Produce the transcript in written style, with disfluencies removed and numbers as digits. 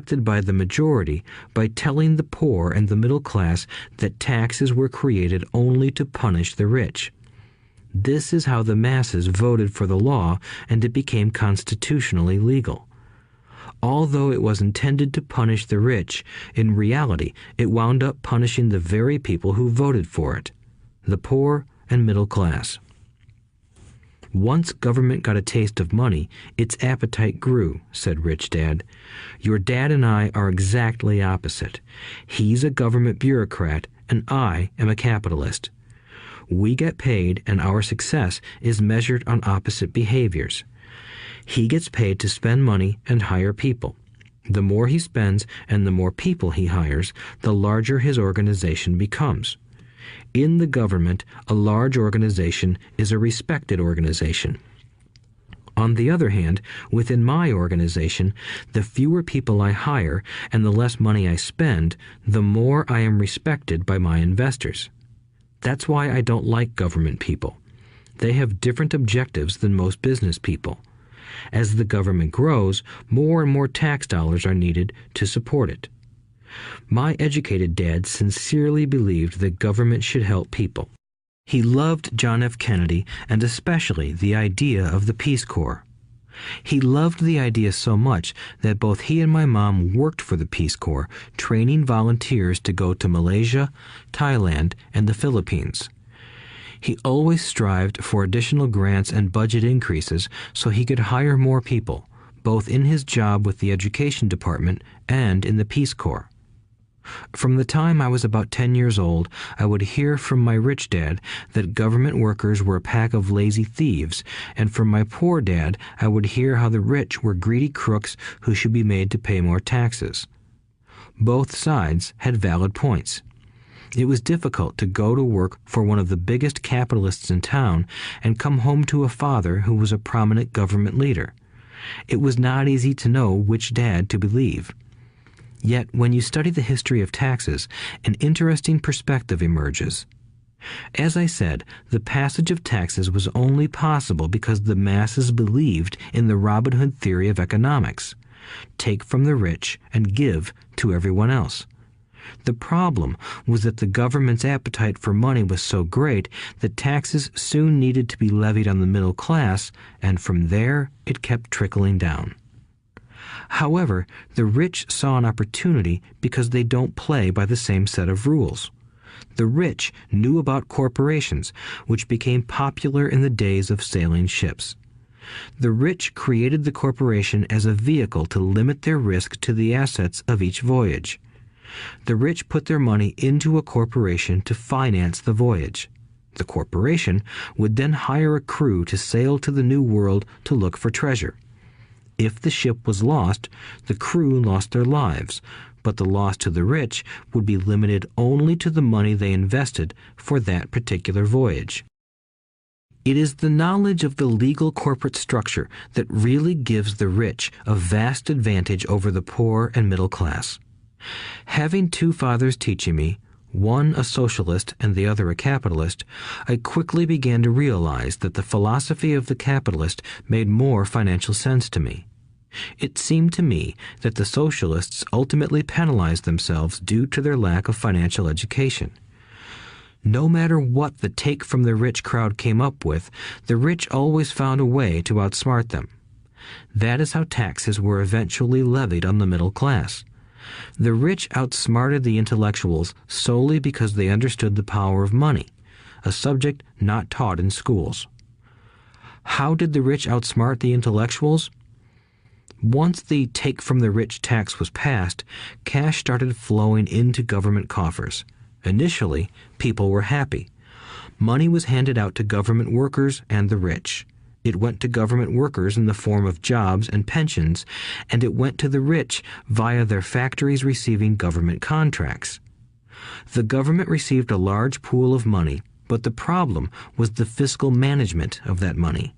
adopted by the majority by telling the poor and the middle class that taxes were created only to punish the rich. This is how the masses voted for the law, and it became constitutionally legal. Although it was intended to punish the rich, in reality it wound up punishing the very people who voted for it, the poor and middle class. Once government got a taste of money, its appetite grew, said Rich Dad. Your dad and I are exactly opposite. He's a government bureaucrat, and I am a capitalist. We get paid, and our success is measured on opposite behaviors. He gets paid to spend money and hire people. The more he spends and the more people he hires, the larger his organization becomes. In the government, a large organization is a respected organization. On the other hand, within my organization, the fewer people I hire and the less money I spend, the more I am respected by my investors. That's why I don't like government people. They have different objectives than most business people. As the government grows, more and more tax dollars are needed to support it. My educated dad sincerely believed that government should help people. He loved John F. Kennedy and especially the idea of the Peace Corps. He loved the idea so much that both he and my mom worked for the Peace Corps, training volunteers to go to Malaysia, Thailand, and the Philippines. He always strived for additional grants and budget increases so he could hire more people, both in his job with the Education Department and in the Peace Corps. From the time I was about 10 years old, I would hear from my rich dad that government workers were a pack of lazy thieves, and from my poor dad I would hear how the rich were greedy crooks who should be made to pay more taxes. Both sides had valid points. It was difficult to go to work for one of the biggest capitalists in town and come home to a father who was a prominent government leader. It was not easy to know which dad to believe. Yet, when you study the history of taxes, an interesting perspective emerges. As I said, the passage of taxes was only possible because the masses believed in the Robin Hood theory of economics. Take from the rich and give to everyone else. The problem was that the government's appetite for money was so great that taxes soon needed to be levied on the middle class, and from there it kept trickling down. However, the rich saw an opportunity because they don't play by the same set of rules. The rich knew about corporations, which became popular in the days of sailing ships. The rich created the corporation as a vehicle to limit their risk to the assets of each voyage. The rich put their money into a corporation to finance the voyage. The corporation would then hire a crew to sail to the New World to look for treasure. If the ship was lost, the crew lost their lives, but the loss to the rich would be limited only to the money they invested for that particular voyage. It is the knowledge of the legal corporate structure that really gives the rich a vast advantage over the poor and middle class. Having two fathers teaching me, one a socialist and the other a capitalist, I quickly began to realize that the philosophy of the capitalist made more financial sense to me. It seemed to me that the socialists ultimately penalized themselves due to their lack of financial education. No matter what the take from the rich crowd came up with, the rich always found a way to outsmart them. That is how taxes were eventually levied on the middle class. The rich outsmarted the intellectuals solely because they understood the power of money, a subject not taught in schools. How did the rich outsmart the intellectuals? Once the take from the rich tax was passed, cash started flowing into government coffers. Initially, people were happy. Money was handed out to government workers and the rich. It went to government workers in the form of jobs and pensions, and it went to the rich via their factories receiving government contracts. The government received a large pool of money, but the problem was the fiscal management of that money.